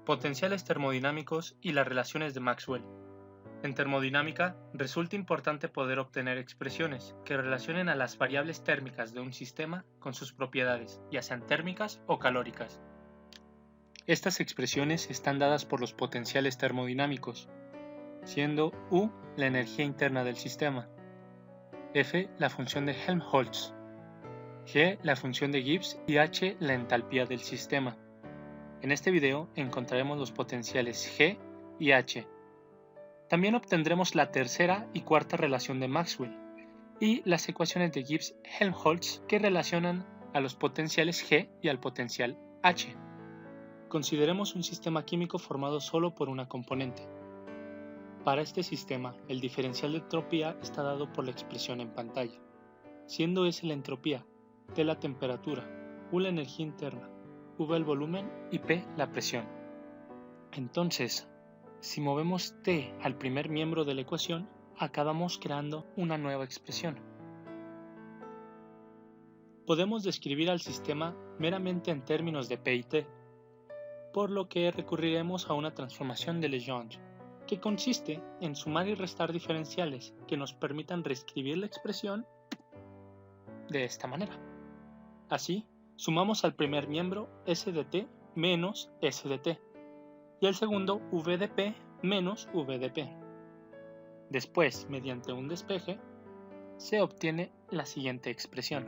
Potenciales termodinámicos y las relaciones de Maxwell. En termodinámica, resulta importante poder obtener expresiones que relacionen a las variables térmicas de un sistema con sus propiedades, ya sean térmicas o calóricas. Estas expresiones están dadas por los potenciales termodinámicos, siendo U la energía interna del sistema, F la función de Helmholtz, G la función de Gibbs y H la entalpía del sistema. En este video encontraremos los potenciales G y H. También obtendremos la tercera y cuarta relación de Maxwell y las ecuaciones de Gibbs-Helmholtz que relacionan a los potenciales G y al potencial H. Consideremos un sistema químico formado solo por una componente. Para este sistema, el diferencial de entropía está dado por la expresión en pantalla, siendo S la entropía, T la temperatura, U la energía interna, V el volumen y P la presión. Entonces, si movemos T al primer miembro de la ecuación, acabamos creando una nueva expresión. Podemos describir al sistema meramente en términos de P y T, por lo que recurriremos a una transformación de Legendre, que consiste en sumar y restar diferenciales que nos permitan reescribir la expresión de esta manera. Así, sumamos al primer miembro S de T menos S de T y al segundo V de P menos V de P. Después, mediante un despeje, se obtiene la siguiente expresión.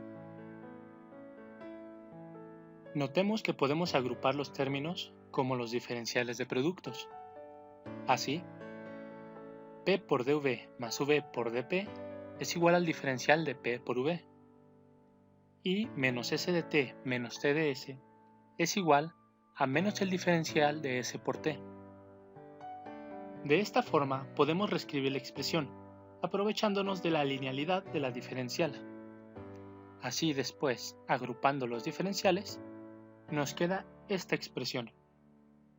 Notemos que podemos agrupar los términos como los diferenciales de productos. Así, P por dV más V por dP es igual al diferencial de P por V. Y menos S de T menos T de S es igual a menos el diferencial de S por T. De esta forma podemos reescribir la expresión, aprovechándonos de la linealidad de la diferencial. Así después, agrupando los diferenciales, nos queda esta expresión.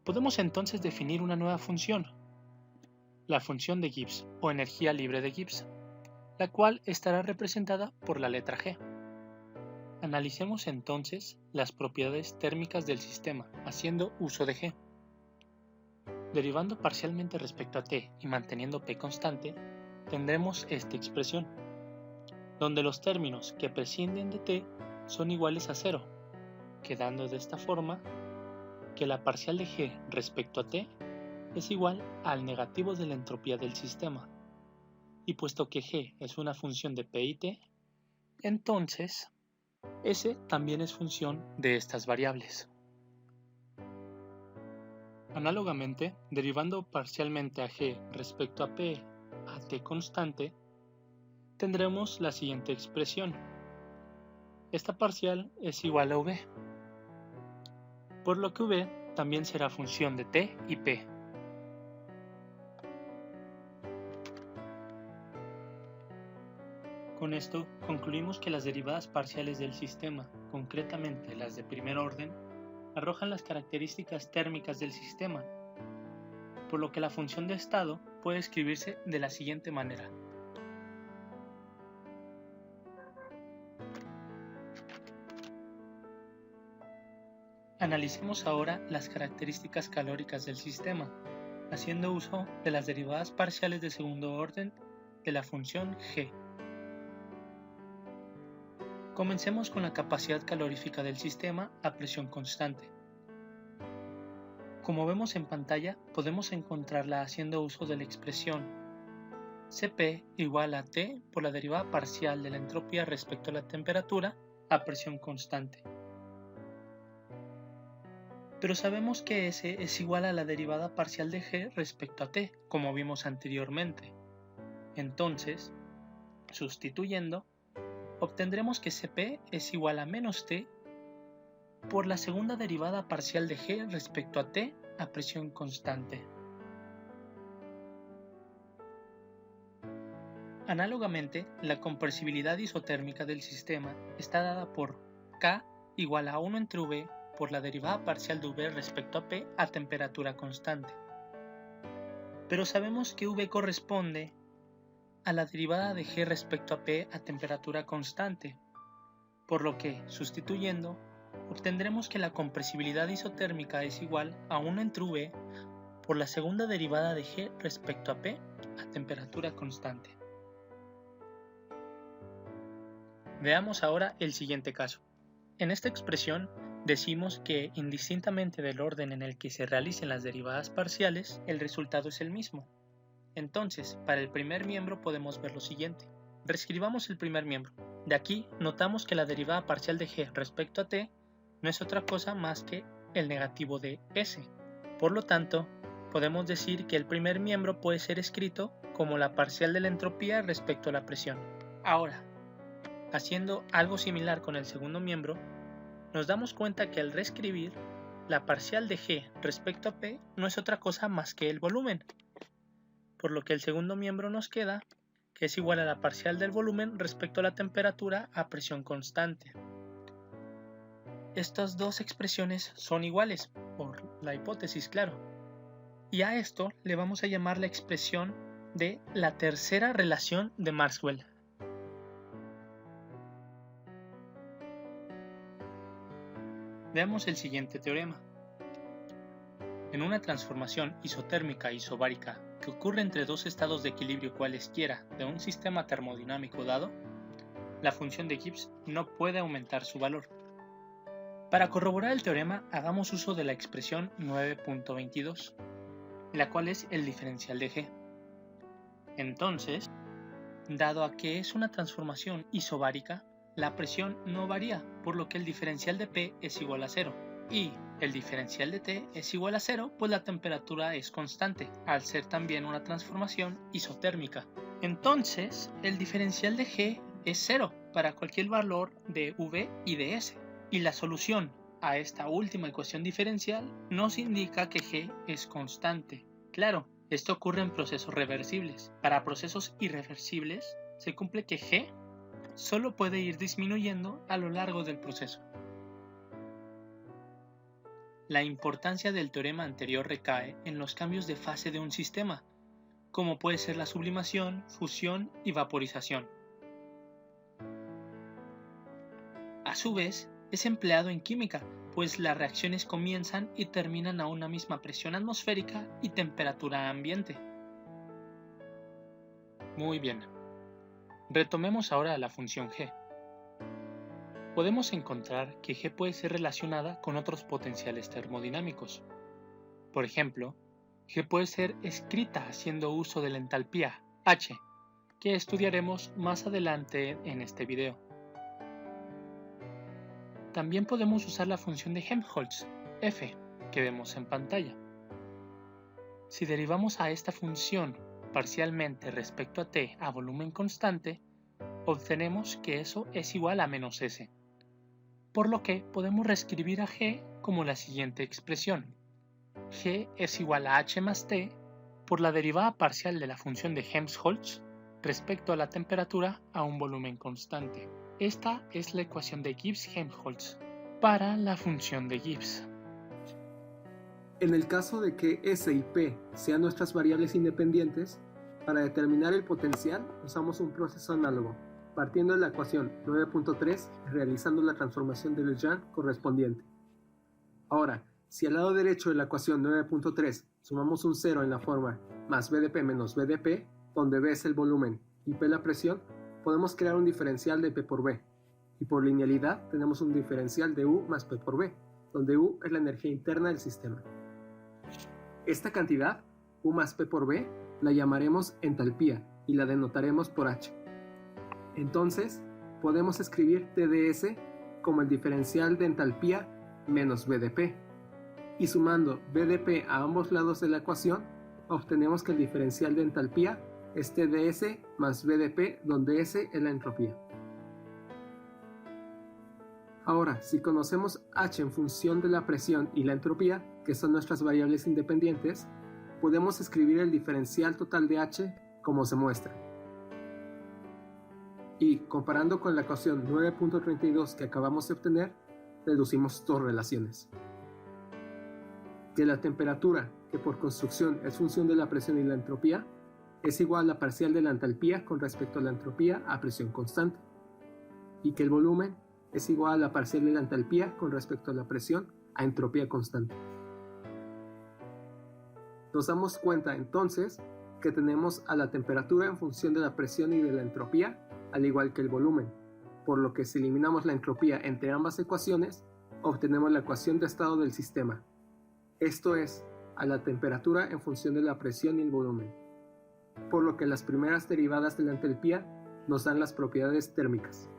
Podemos entonces definir una nueva función, la función de Gibbs o energía libre de Gibbs, la cual estará representada por la letra G. Analicemos entonces las propiedades térmicas del sistema haciendo uso de G. Derivando parcialmente respecto a T y manteniendo P constante, tendremos esta expresión, donde los términos que prescinden de T son iguales a 0, quedando de esta forma que la parcial de G respecto a T es igual al negativo de la entropía del sistema. Y puesto que G es una función de P y T, entonces S también es función de estas variables. Análogamente, derivando parcialmente a G respecto a P a T constante, tendremos la siguiente expresión. Esta parcial es igual a V, por lo que V también será función de T y P. Con esto concluimos que las derivadas parciales del sistema, concretamente las de primer orden, arrojan las características térmicas del sistema, por lo que la función de estado puede escribirse de la siguiente manera. Analicemos ahora las características calóricas del sistema, haciendo uso de las derivadas parciales de segundo orden de la función G. Comencemos con la capacidad calorífica del sistema a presión constante. Como vemos en pantalla, podemos encontrarla haciendo uso de la expresión Cp igual a T por la derivada parcial de la entropía respecto a la temperatura a presión constante. Pero sabemos que S es igual a la derivada parcial de G respecto a T, como vimos anteriormente. Entonces, sustituyendo, obtendremos que Cp es igual a menos T por la segunda derivada parcial de G respecto a T a presión constante. Análogamente, la compresibilidad isotérmica del sistema está dada por K igual a 1 entre V por la derivada parcial de V respecto a P a temperatura constante. Pero sabemos que V corresponde a la derivada de G respecto a P a temperatura constante, por lo que, sustituyendo, obtendremos que la compresibilidad isotérmica es igual a 1 entre V por la segunda derivada de G respecto a P a temperatura constante. Veamos ahora el siguiente caso. En esta expresión decimos que indistintamente del orden en el que se realicen las derivadas parciales, el resultado es el mismo. Entonces, para el primer miembro podemos ver lo siguiente. Reescribamos el primer miembro. De aquí notamos que la derivada parcial de G respecto a T no es otra cosa más que el negativo de S. Por lo tanto, podemos decir que el primer miembro puede ser escrito como la parcial de la entropía respecto a la presión. Ahora, haciendo algo similar con el segundo miembro, nos damos cuenta que al reescribir, la parcial de G respecto a P no es otra cosa más que el volumen, por lo que el segundo miembro nos queda que es igual a la parcial del volumen respecto a la temperatura a presión constante. Estas dos expresiones son iguales, por la hipótesis, claro. Y a esto le vamos a llamar la expresión de la tercera relación de Maxwell. Veamos el siguiente teorema. En una transformación isotérmica isobárica que ocurre entre dos estados de equilibrio cualesquiera de un sistema termodinámico dado, la función de Gibbs no puede aumentar su valor. Para corroborar el teorema, hagamos uso de la expresión 9.22, la cual es el diferencial de G. Entonces, dado a que es una transformación isobárica, la presión no varía, por lo que el diferencial de P es igual a 0, y el diferencial de T es igual a 0, pues la temperatura es constante, al ser también una transformación isotérmica. Entonces, el diferencial de G es 0 para cualquier valor de V y de S, y la solución a esta última ecuación diferencial nos indica que G es constante. Claro, esto ocurre en procesos reversibles. Para procesos irreversibles, se cumple que G solo puede ir disminuyendo a lo largo del proceso. La importancia del teorema anterior recae en los cambios de fase de un sistema, como puede ser la sublimación, fusión y vaporización. A su vez, es empleado en química, pues las reacciones comienzan y terminan a una misma presión atmosférica y temperatura ambiente. Muy bien. Retomemos ahora la función G. Podemos encontrar que G puede ser relacionada con otros potenciales termodinámicos. Por ejemplo, G puede ser escrita haciendo uso de la entalpía H, que estudiaremos más adelante en este video. También podemos usar la función de Helmholtz, F, que vemos en pantalla. Si derivamos a esta función parcialmente respecto a T a volumen constante, obtenemos que eso es igual a menos S. Por lo que podemos reescribir a G como la siguiente expresión. G es igual a H más T por la derivada parcial de la función de Helmholtz respecto a la temperatura a un volumen constante. Esta es la ecuación de Gibbs-Helmholtz para la función de Gibbs. En el caso de que S y P sean nuestras variables independientes, para determinar el potencial usamos un proceso análogo, partiendo de la ecuación 9.3 y realizando la transformación de Legendre correspondiente. Ahora, si al lado derecho de la ecuación 9.3 sumamos un 0 en la forma más BDP menos BDP, donde B es el volumen y P la presión, podemos crear un diferencial de P por B, y por linealidad tenemos un diferencial de U más P por B, donde U es la energía interna del sistema. Esta cantidad, U más P por B, la llamaremos entalpía y la denotaremos por H. Entonces, podemos escribir TdS como el diferencial de entalpía menos BDP, y sumando BDP a ambos lados de la ecuación, obtenemos que el diferencial de entalpía es TdS más BDP, donde S es la entropía. Ahora, si conocemos H en función de la presión y la entropía, que son nuestras variables independientes, podemos escribir el diferencial total de H como se muestra. Y comparando con la ecuación 9.32 que acabamos de obtener, deducimos dos relaciones. Que la temperatura, que por construcción es función de la presión y la entropía, es igual a la parcial de la entalpía con respecto a la entropía a presión constante. Y que el volumen es igual a la parcial de la entalpía con respecto a la presión a entropía constante. Nos damos cuenta entonces que tenemos a la temperatura en función de la presión y de la entropía, al igual que el volumen, por lo que si eliminamos la entropía entre ambas ecuaciones, obtenemos la ecuación de estado del sistema. Esto es, a la temperatura en función de la presión y el volumen, por lo que las primeras derivadas de la entalpía nos dan las propiedades térmicas.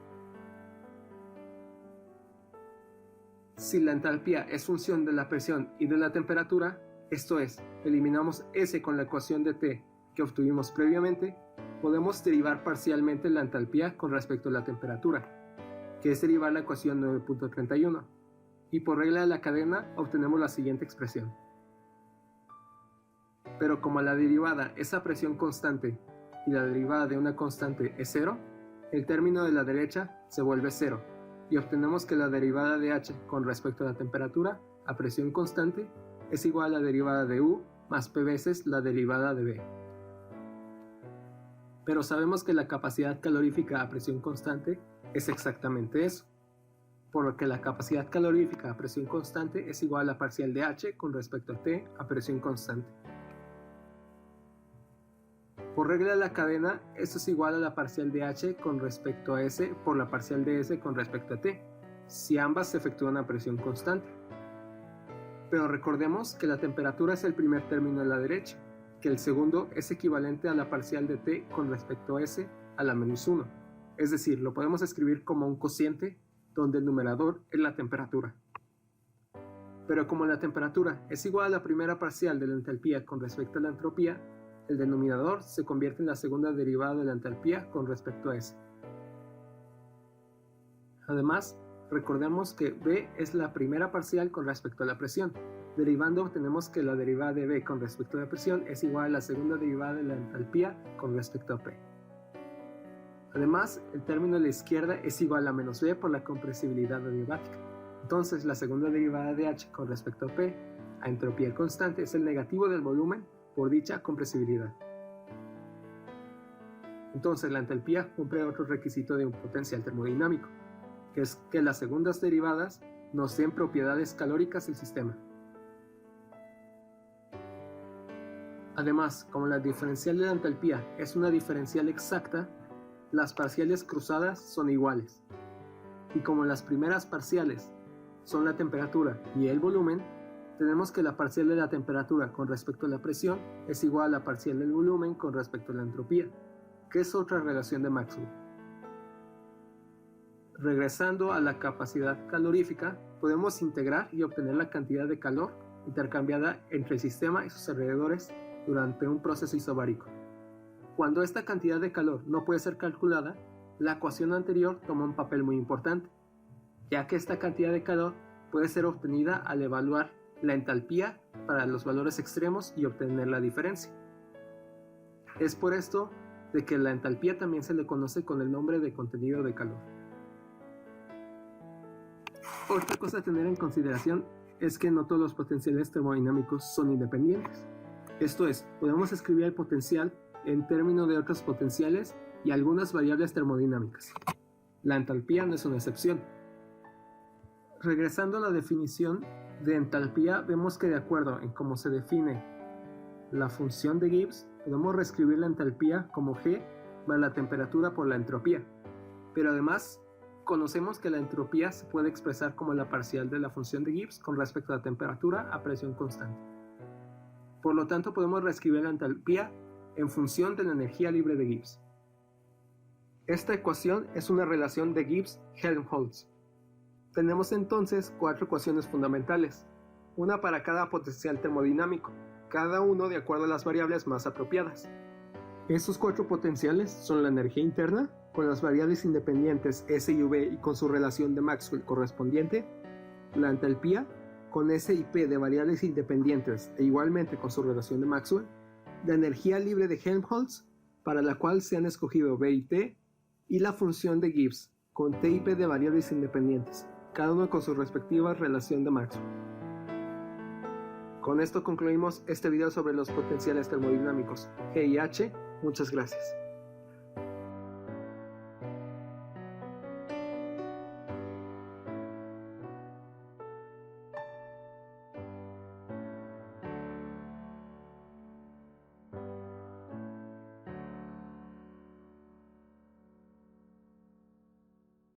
Si la entalpía es función de la presión y de la temperatura, esto es, eliminamos S con la ecuación de T que obtuvimos previamente, podemos derivar parcialmente la entalpía con respecto a la temperatura, que es derivar la ecuación 9.31, y por regla de la cadena obtenemos la siguiente expresión. Pero como la derivada es a presión constante y la derivada de una constante es 0, el término de la derecha se vuelve 0, y obtenemos que la derivada de h con respecto a la temperatura a presión constante es igual a la derivada de u más p veces la derivada de b. Pero sabemos que la capacidad calorífica a presión constante es exactamente eso, por lo que la capacidad calorífica a presión constante es igual a la parcial de h con respecto a t a presión constante. Por regla de la cadena, esto es igual a la parcial de h con respecto a s por la parcial de s con respecto a t, si ambas se efectúan a presión constante. Pero recordemos que la temperatura es el primer término a la derecha, que el segundo es equivalente a la parcial de t con respecto a s a la menos 1, es decir, lo podemos escribir como un cociente donde el numerador es la temperatura. Pero como la temperatura es igual a la primera parcial de la entalpía con respecto a la entropía, el denominador se convierte en la segunda derivada de la entalpía con respecto a S. Además, recordemos que B es la primera parcial con respecto a la presión. Derivando obtenemos que la derivada de B con respecto a la presión es igual a la segunda derivada de la entalpía con respecto a P. Además, el término de la izquierda es igual a menos B por la compresibilidad adiabática. Entonces, la segunda derivada de H con respecto a P, a entropía constante, es el negativo del volumen por dicha compresibilidad. Entonces, la entalpía cumple otro requisito de un potencial termodinámico, que es que las segundas derivadas nos den propiedades calóricas del sistema. Además, como la diferencial de la entalpía es una diferencial exacta, las parciales cruzadas son iguales. Y como las primeras parciales son la temperatura y el volumen, tenemos que la parcial de la temperatura con respecto a la presión es igual a la parcial del volumen con respecto a la entropía, que es otra relación de Maxwell. Regresando a la capacidad calorífica, podemos integrar y obtener la cantidad de calor intercambiada entre el sistema y sus alrededores durante un proceso isobárico. Cuando esta cantidad de calor no puede ser calculada, la ecuación anterior toma un papel muy importante, ya que esta cantidad de calor puede ser obtenida al evaluar la entalpía para los valores extremos y obtener la diferencia. Es por esto de que la entalpía también se le conoce con el nombre de contenido de calor. Otra cosa a tener en consideración es que no todos los potenciales termodinámicos son independientes. Esto es, podemos escribir el potencial en términos de otros potenciales y algunas variables termodinámicas. La entalpía no es una excepción. Regresando a la definición de entalpía, vemos que de acuerdo en cómo se define la función de Gibbs, podemos reescribir la entalpía como G más la temperatura por la entropía. Pero además, conocemos que la entropía se puede expresar como la parcial de la función de Gibbs con respecto a la temperatura a presión constante. Por lo tanto, podemos reescribir la entalpía en función de la energía libre de Gibbs. Esta ecuación es una relación de Gibbs-Helmholtz. Tenemos entonces cuatro ecuaciones fundamentales, una para cada potencial termodinámico, cada uno de acuerdo a las variables más apropiadas. Estos cuatro potenciales son la energía interna, con las variables independientes S y V y con su relación de Maxwell correspondiente, la entalpía, con S y P de variables independientes e igualmente con su relación de Maxwell, la energía libre de Helmholtz, para la cual se han escogido B y T, y la función de Gibbs, con T y P de variables independientes, cada uno con su respectiva relación de Maxwell. Con esto concluimos este video sobre los potenciales termodinámicos G y H. Muchas gracias.